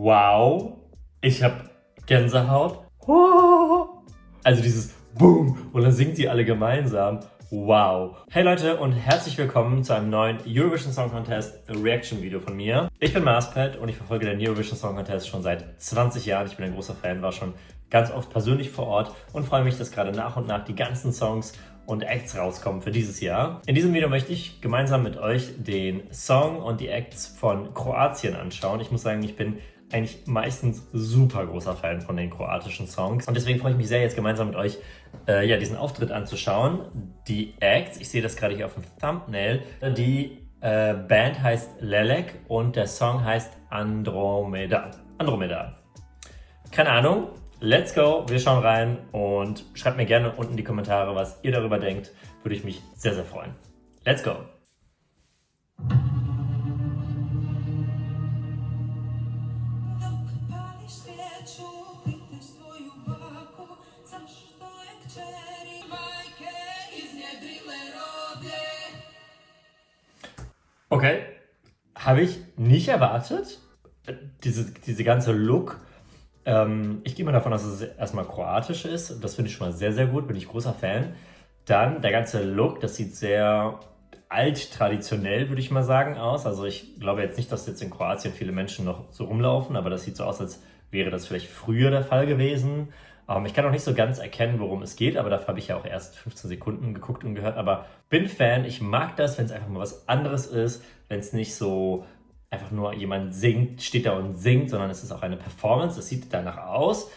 Wow, ich habe Gänsehaut. Also dieses Boom und dann singt sie alle gemeinsam. Wow. Hey Leute und herzlich willkommen zu einem neuen Eurovision Song Contest Reaction Video von mir. Ich bin Marspad und ich verfolge den Eurovision Song Contest schon seit 20 Jahren. Ich bin ein großer Fan, war schon ganz oft persönlich vor Ort und freue mich, dass gerade nach und nach die ganzen Songs und Acts rauskommen für dieses Jahr. In diesem Video möchte ich gemeinsam mit euch den Song und die Acts von Kroatien anschauen. Ich muss sagen, ich bin eigentlich meistens super großer Fan von den kroatischen Songs. Und deswegen freue ich mich sehr, jetzt gemeinsam mit euch diesen Auftritt anzuschauen. Die Acts, ich sehe das gerade hier auf dem Thumbnail, die Band heißt Lelek und der Song heißt Andromeda. Andromeda. Keine Ahnung. Let's go, wir schauen rein und schreibt mir gerne unten in die Kommentare, was ihr darüber denkt. Würde ich mich sehr, sehr freuen. Let's go! Okay, habe ich nicht erwartet. Diese ganze Look. Ich gehe mal davon aus, dass es erstmal kroatisch ist. Das finde ich schon mal sehr, sehr gut. Bin ich großer Fan. Dann der ganze Look, das sieht sehr alt-traditionell, würde ich mal sagen, aus. Also ich glaube jetzt nicht, dass jetzt in Kroatien viele Menschen noch so rumlaufen, aber das sieht so aus, als wäre das vielleicht früher der Fall gewesen. Ich kann auch nicht so ganz erkennen, worum es geht, aber dafür habe ich ja auch erst 15 Sekunden geguckt und gehört. Aber bin Fan, ich mag das, wenn es einfach mal was anderes ist, wenn es nicht so einfach nur jemand singt, steht da und singt, sondern es ist auch eine Performance. Es sieht danach aus.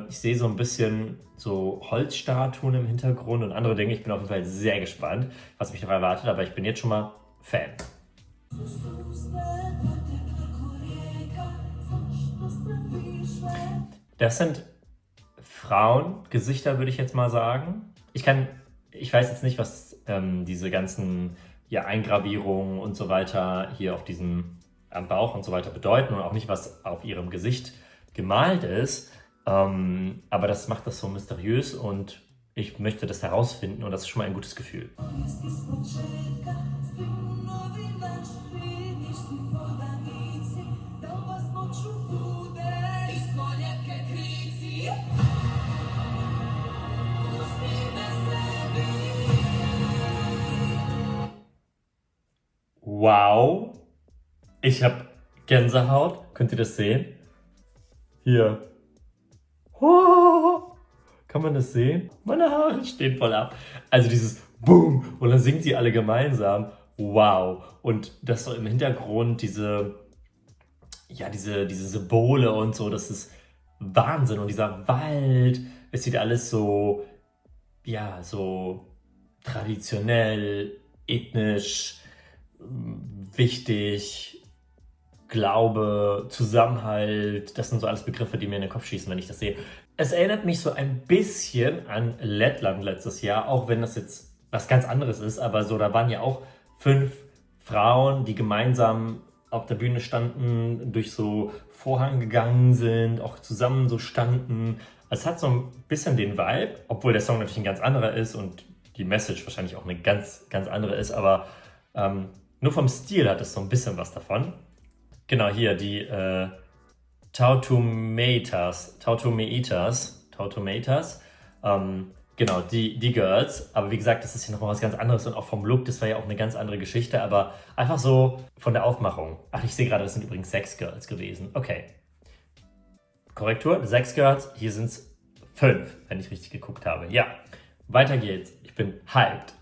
Ich sehe so ein bisschen so Holzstatuen im Hintergrund und andere Dinge. Ich bin auf jeden Fall sehr gespannt, was mich noch erwartet, aber ich bin jetzt schon mal Fan. Das sind Frauengesichter, würde ich jetzt mal sagen. Ich weiß jetzt nicht, was diese ganzen Eingravierungen und so weiter hier auf diesem am Bauch und so weiter bedeuten und auch nicht, was auf ihrem Gesicht gemalt ist. Aber das macht das so mysteriös und ich möchte das herausfinden und das ist schon mal ein gutes Gefühl. Wow, ich habe Gänsehaut. Könnt ihr das sehen? Hier. Kann man das sehen? Meine Haare stehen voll ab. Also dieses Boom und dann singen sie alle gemeinsam. Wow. Und das so im Hintergrund, diese Symbole und so, das ist Wahnsinn. Und dieser Wald, es sieht alles so, so traditionell, ethnisch, wichtig, Glaube, Zusammenhalt, das sind so alles Begriffe, die mir in den Kopf schießen, wenn ich das sehe. Es erinnert mich so ein bisschen an Lettland letztes Jahr, auch wenn das jetzt was ganz anderes ist, aber so, da waren ja auch 5 Frauen, die gemeinsam auf der Bühne standen, durch so Vorhang gegangen sind, auch zusammen so standen. Es hat so ein bisschen den Vibe, obwohl der Song natürlich ein ganz anderer ist und die Message wahrscheinlich auch eine ganz, ganz andere ist, aber nur vom Stil hat es so ein bisschen was davon. Genau, hier die Tautomeitas. Genau, die Girls. Aber wie gesagt, das ist hier nochmal was ganz anderes und auch vom Look, das war ja auch eine ganz andere Geschichte, aber einfach so von der Aufmachung. Ach, ich sehe gerade, das sind übrigens 6 Girls gewesen. Okay. Korrektur, 6 Girls, hier sind es 5, wenn ich richtig geguckt habe. Ja, weiter geht's. Ich bin hyped.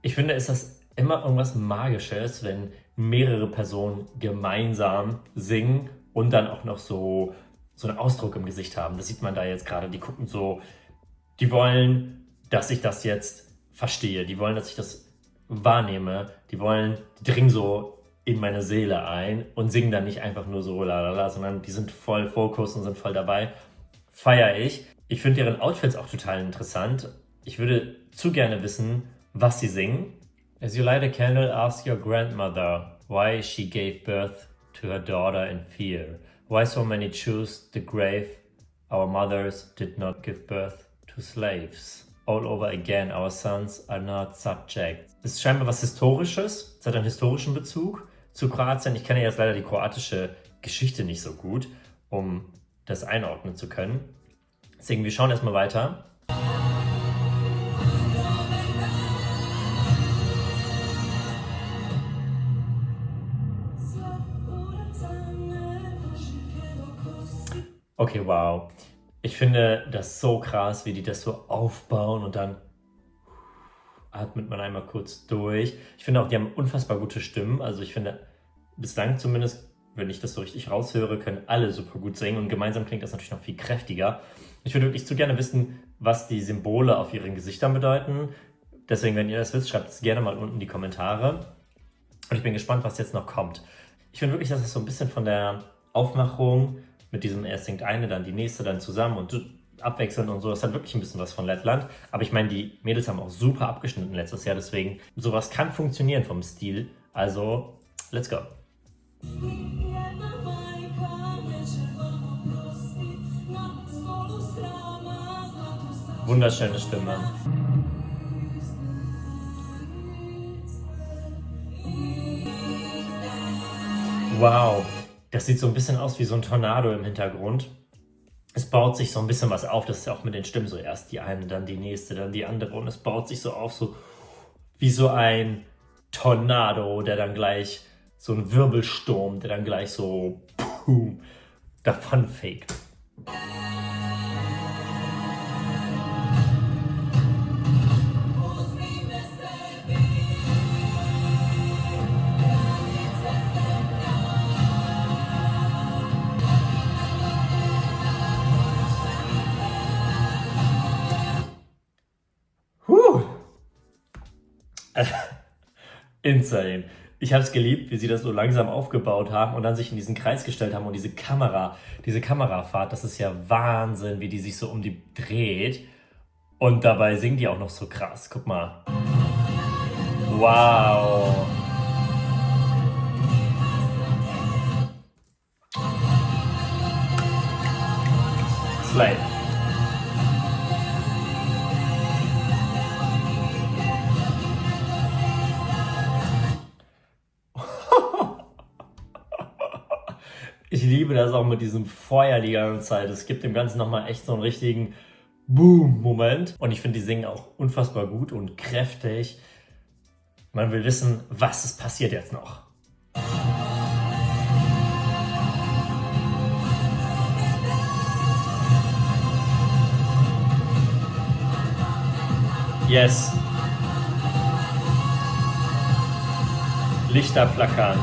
Ich finde, ist das immer irgendwas Magisches, wenn mehrere Personen gemeinsam singen und dann auch noch so einen Ausdruck im Gesicht haben. Das sieht man da jetzt gerade. Die gucken so, die wollen, dass ich das jetzt verstehe. Die wollen, dass ich das wahrnehme. Die dringen so in meine Seele ein und singen dann nicht einfach nur so lalala, sondern die sind voll Fokus und sind voll dabei. Feiere ich. Ich finde deren Outfits auch total interessant. Ich würde zu gerne wissen, was sie singen. As you light a candle, ask your grandmother. Why she gave birth to her daughter in fear. Why so many choose the grave. Our mothers did not give birth to slaves. All over again, our sons are not subjects. Es ist scheinbar was Historisches, es hat einen historischen Bezug zu Kroatien. Ich kenne jetzt leider die kroatische Geschichte nicht so gut, um das einordnen zu können. Deswegen, wir schauen erstmal weiter. Okay, wow. Ich finde das so krass, wie die das so aufbauen und dann atmet man einmal kurz durch. Ich finde auch, die haben unfassbar gute Stimmen. Also ich finde, bislang zumindest, wenn ich das so richtig raushöre, können alle super gut singen und gemeinsam klingt das natürlich noch viel kräftiger. Ich würde wirklich zu gerne wissen, was die Symbole auf ihren Gesichtern bedeuten. Deswegen, wenn ihr das wisst, schreibt es gerne mal unten in die Kommentare. Und ich bin gespannt, was jetzt noch kommt. Ich finde wirklich, dass es so ein bisschen von der Aufmachung mit diesem erst singt eine, dann die nächste, dann zusammen und abwechselnd und so. Das hat wirklich ein bisschen was von Lettland. Aber ich meine, die Mädels haben auch super abgeschnitten letztes Jahr. Deswegen, sowas kann funktionieren vom Stil. Also, let's go. Wunderschöne Stimme. Wow, das sieht so ein bisschen aus wie so ein Tornado im Hintergrund. Es baut sich so ein bisschen was auf, das ist ja auch mit den Stimmen so erst die eine, dann die nächste, dann die andere und es baut sich so auf, so wie so ein Tornado, der dann gleich, so ein Wirbelsturm, der dann gleich so davon fegt. Insane. Ich habe es geliebt, wie sie das so langsam aufgebaut haben und dann sich in diesen Kreis gestellt haben und diese Kamerafahrt, das ist ja Wahnsinn, wie die sich so um die dreht und dabei singen die auch noch so krass. Guck mal. Wow. Slay. Ich liebe das auch mit diesem Feuer die ganze Zeit. Es gibt dem Ganzen nochmal echt so einen richtigen Boom-Moment. Und ich finde, die singen auch unfassbar gut und kräftig. Man will wissen, was ist passiert jetzt noch. Yes. Lichter flackern.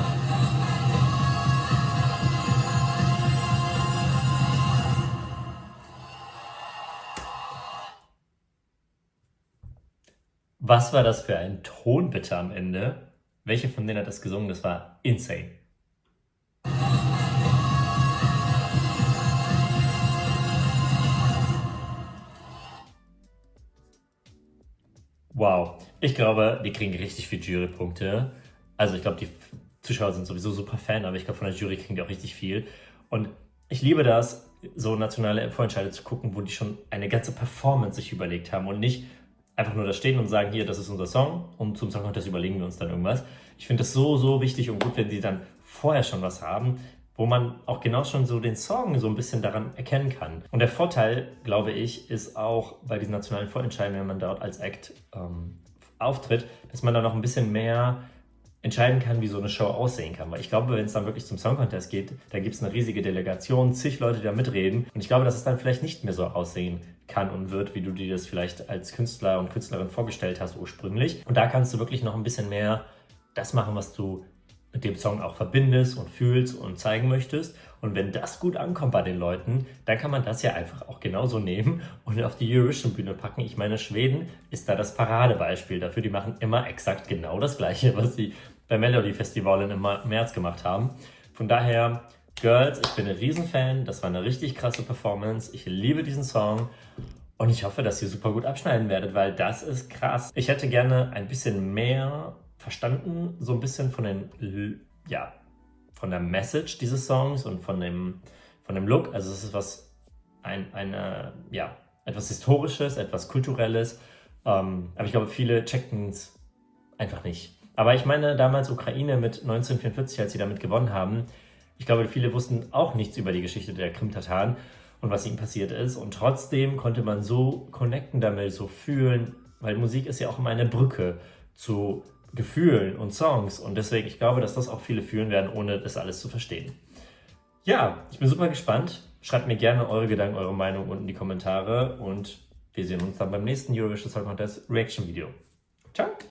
Was war das für ein Ton bitte am Ende? Welche von denen hat das gesungen? Das war insane. Wow. Ich glaube, die kriegen richtig viel Jurypunkte. Also ich glaube, die Zuschauer sind sowieso super Fan, aber ich glaube, von der Jury kriegen die auch richtig viel. Und ich liebe das, so nationale Vorentscheide zu gucken, wo die schon eine ganze Performance sich überlegt haben und nicht einfach nur da stehen und sagen, hier, das ist unser Song und zum Song Contest überlegen wir uns dann irgendwas. Ich finde das so, so wichtig und gut, wenn die dann vorher schon was haben, wo man auch genau schon so den Song so ein bisschen daran erkennen kann. Und der Vorteil, glaube ich, ist auch bei diesen nationalen Vorentscheiden, wenn man dort als Act auftritt, dass man da noch ein bisschen mehr entscheiden kann, wie so eine Show aussehen kann. Weil ich glaube, wenn es dann wirklich zum Song Contest geht, da gibt es eine riesige Delegation, zig Leute, die da mitreden. Und ich glaube, dass es dann vielleicht nicht mehr so aussehen kann und wird, wie du dir das vielleicht als Künstler und Künstlerin vorgestellt hast ursprünglich. Und da kannst du wirklich noch ein bisschen mehr das machen, was du mit dem Song auch verbindest und fühlst und zeigen möchtest. Und wenn das gut ankommt bei den Leuten, dann kann man das ja einfach auch genauso nehmen und auf die Eurovision-Bühne packen. Ich meine, Schweden ist da das Paradebeispiel dafür. Die machen immer exakt genau das Gleiche, was sie bei Melody Festivalen im März gemacht haben. Von daher, Girls, ich bin ein Riesenfan. Das war eine richtig krasse Performance. Ich liebe diesen Song. Und ich hoffe, dass ihr super gut abschneiden werdet, weil das ist krass. Ich hätte gerne ein bisschen mehr verstanden, so ein bisschen von den von der Message dieses Songs und von dem Look. Also es ist etwas Historisches, etwas Kulturelles. Aber ich glaube, viele checken es einfach nicht. Aber ich meine, damals Ukraine mit 1944, als sie damit gewonnen haben, ich glaube, viele wussten auch nichts über die Geschichte der Krim-Tataren und was ihnen passiert ist. Und trotzdem konnte man so connecten damit, so fühlen, weil Musik ist ja auch immer eine Brücke zu Gefühlen und Songs. Und deswegen, ich glaube, dass das auch viele fühlen werden, ohne das alles zu verstehen. Ja, ich bin super gespannt. Schreibt mir gerne eure Gedanken, eure Meinung unten in die Kommentare. Und wir sehen uns dann beim nächsten Eurovision Song Contest Reaction Video. Ciao!